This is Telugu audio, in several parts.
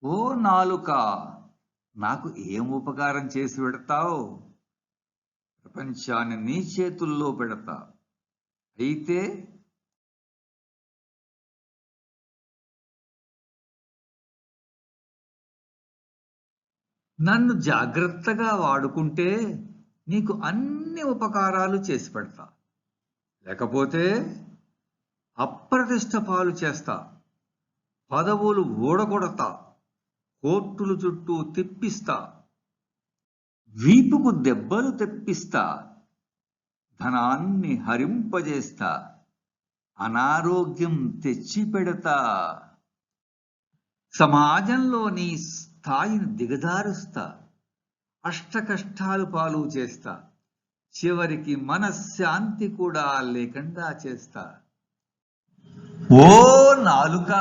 ఓ నాలుక, నాకు ఏం ఉపకారం చేసి పెడతావు? ప్రపంచాన్ని నీ చేతుల్లో పెడతా. అయితే నన్ను జాగ్రత్తగా వాడుకుంటే నీకు అన్ని ఉపకారాలు చేసి పెడతా. లేకపోతే అప్రతిష్ట పాలు చేస్తా, పదవులు ఊడగొడతా, కోర్టుల చుట్టూ తిప్పిస్తా, వీపుకు దెబ్బలు తెప్పిస్తా, ధనాన్ని హరింపజేస్తా, అనారోగ్యం తెచ్చిపెడతా, సమాజంలో నీ స్థాయిని దిగజారుస్తా, అష్టకష్టాలు పాలు చేస్తా, చివరికి మనశ్శాంతి కూడా లేకుండా చేస్తా. ఓ నాలుక,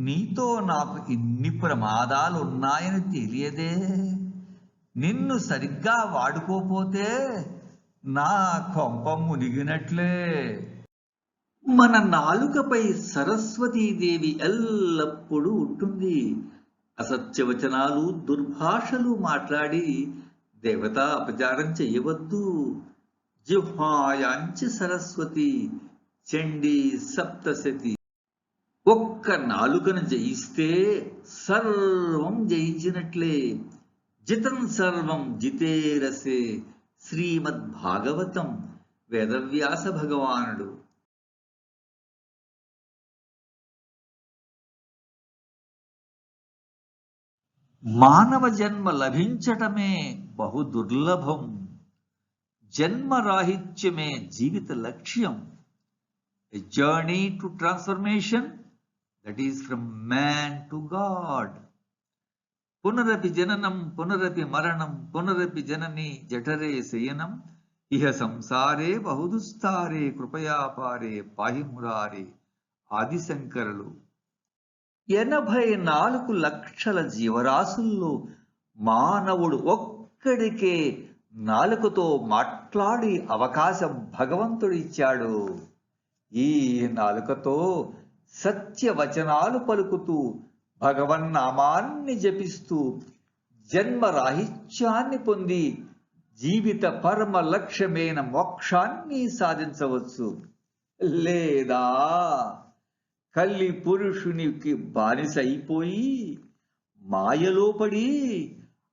నీతో నాకు ఇన్ని ప్రమాదాలున్నాయని తెలియదే. నిన్ను సరిగ్గా వాడుకోపోతే నా కొంప మునిగినట్లే. మన నాలుకపై సరస్వతీదేవి ఎల్లప్పుడూ ఉంటుంది. అసత్యవచనాలు, దుర్భాషలు మాట్లాడి దేవతా అపచారం చెయ్యవద్దు. జిహ్వాయాంచి సరస్వతి, చండీ సప్తశతి. ఒక్క నాలుకను జయిస్తే సర్వం జయించినట్లే. జితం సర్వం జితేరసే. శ్రీమద్భాగవతం, వేదవ్యాస భగవానుడు. మానవ జన్మ లభించటమే బహు దుర్లభం. జన్మరాహిత్యమే జీవిత లక్ష్యం. A journey to transformation, that is from man to God. పునరపి జననం పునరపి మరణం పునరపి జనని జఠరే శయనం ఇహ సంసారే బహుదుస్తారే కృపయాపారే పాహి మురారే. ఆదిశంకరులు. 84 లక్షల జీవరాశుల్లో మానవుడు ఒక్కడికే నాలుకతో మాట్లాడే అవకాశం భగవంతుడిచ్చాడు. ఈ నాలుకతో సత్యవచనాలు పలుకుతూ భగవన్నామాన్ని జపిస్తూ జన్మరాహిత్యాన్ని పొంది జీవిత పరమ లక్ష్యమైన మోక్షాన్ని సాధించవచ్చు. లేదా కల్లి పురుషునికి బానిస అయిపోయి మాయలో పడి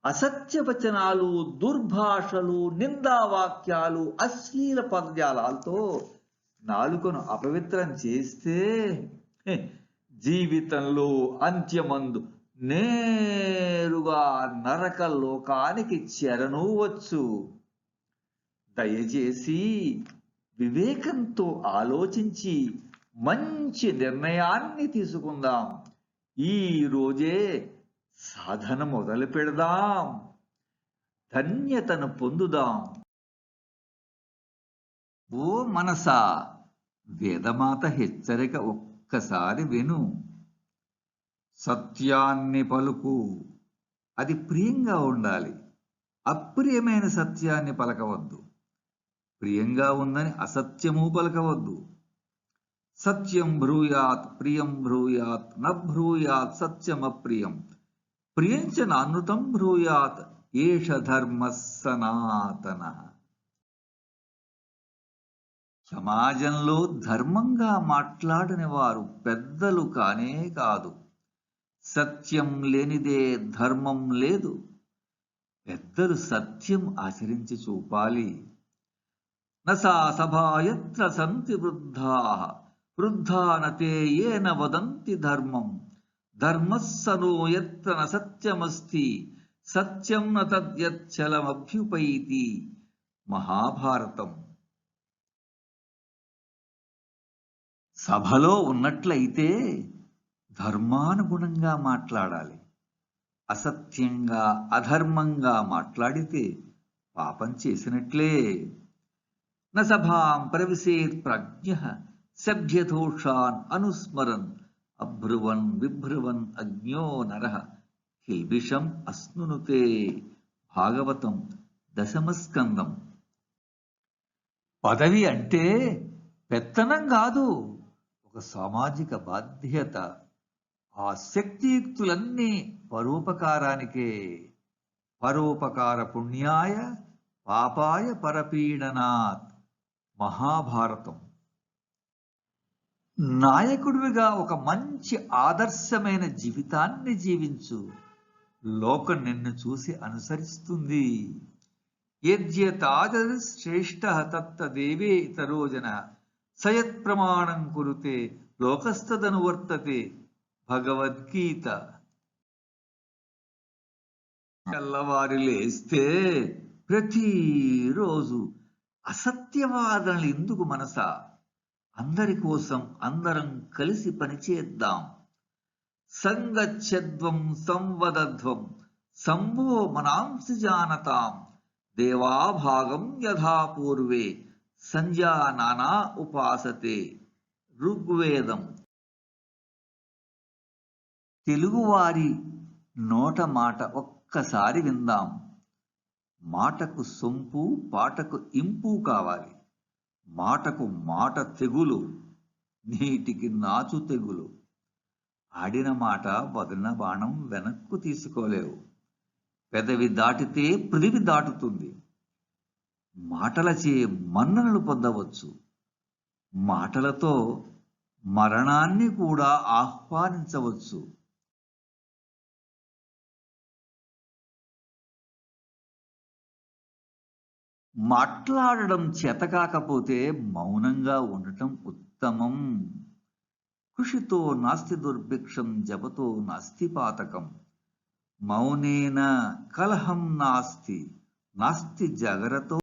అసత్యవచనాలు, దుర్భాషలు, నిందావాక్యాలు, అశ్లీల పద్యాలతో నాలుకను అపవిత్రం చేస్తే జీవితంలో అంత్యమందు నేరుగా నరక లోకానికి చేరనూవచ్చు. దయచేసి వివేకంతో ఆలోచించి మంచి నిర్ణయాన్ని తీసుకుందాం. ఈ రోజే సాధన మొదలు పెడదాం. ధన్యతను పొందుదాం. ఓ మనసా, వేదమాత హెచ్చరిక ఒక్కసారి విను. సత్యాన్ని పలుకు, అది ప్రియంగా ఉండాలి. అప్రియమైన సత్యాన్ని పలకవద్దు. ప్రియంగా ఉందని అసత్యము పలకవద్దు. సత్యం బ్రూయాత్ ప్రియం బ్రూయాత్ న బ్రూయాత్ సత్యమప్రియం. ప్రియంచ నానృతం బ్రూయాత్ ఏష ధర్మ సనాతన. సమాజంలో ధర్మంగా మాట్లాడని వారు పెద్దలు కానే కాదు. సత్యం లేనిదే ధర్మం లేదు. పెద్దలు సత్యం ఆచరించి చూపాలి. నసా సభాయత్ర సంతి వృద్ధాః వృద్ధానతే ఏన వదంతి ధర్మం. ధర్మస్సనో యత్ర న సత్యమస్తి సత్యం న తద్యచ్చలమభ్యుపైతి. మహాభారతం. సభలో ఉన్నట్లయితే ధర్మానుగుణంగా మాట్లాడాలి. అసత్యంగా అధర్మంగా మాట్లాడితే పాపం చేసినట్లే. న సభాం ప్రవిశేత్ ప్రజ్ఞః సభ్యదోషాన్ అనుస్మరన్ అబ్రువన్ విభ్రువన్ అజ్ఞో నరః కిల్బిషం అస్నునుతే. భాగవతం 10వ స్కందం. పదవి అంటే పెత్తనం కాదు, ఒక సామాజిక బాధ్యత. ఆ శక్తియుక్తులన్నీ పరోపకారానికే. పరోపకార పుణ్యాయ పాపాయ పరపీడనాత్. మహాభారతం. నాయకుడివిగా ఒక మంచి ఆదర్శమైన జీవితాన్ని జీవించు. లోకం నిన్ను చూసి అనుసరిస్తుంది. యద్యతాదరి శ్రేష్ఠ తత్తదేవే ఇతరో జన సయత్ ప్రమాణం కురుతే లోకస్తదనువర్తతే. భగవద్గీత. తెల్లవారి లేస్తే ప్రతిరోజు అసత్యవాదనలు ఎందుకు మనసా? అందరి కోసం అందరం కలిసి పనిచేద్దాం. సంగచ్చధ్వం సంవదధ్వం సంవో మనాంసి జానతాం. దేవాభాగం యథా పూర్వే సంజానానా ఉపాసతే. ఋగ్వేదం. తెలుగువారి నోట మాట ఒక్కసారి విందాం. మాటకు సొంపు, పాటకు ఇంపు కావాలి. మాటకు మాట తెగులు, నీటికి నాచు తెగులు. ఆడిన మాట వదిలిన బాణం వెనక్కు తీసుకోలేవు. పెదవి దాటితే పృథివి దాటుతుంది. మాటలచే మన్ననలు పొందవచ్చు. మాటలతో మరణాన్ని కూడా ఆహ్వానించవచ్చు. మాట్లాడడం చేతకాకపోతే మౌనంగా ఉండటం ఉత్తమం. కృషితో నాస్తి దుర్భిక్షం జపతో నాస్తి పాతకం. మౌనేన కలహం నాస్తి నాస్తి జగరతో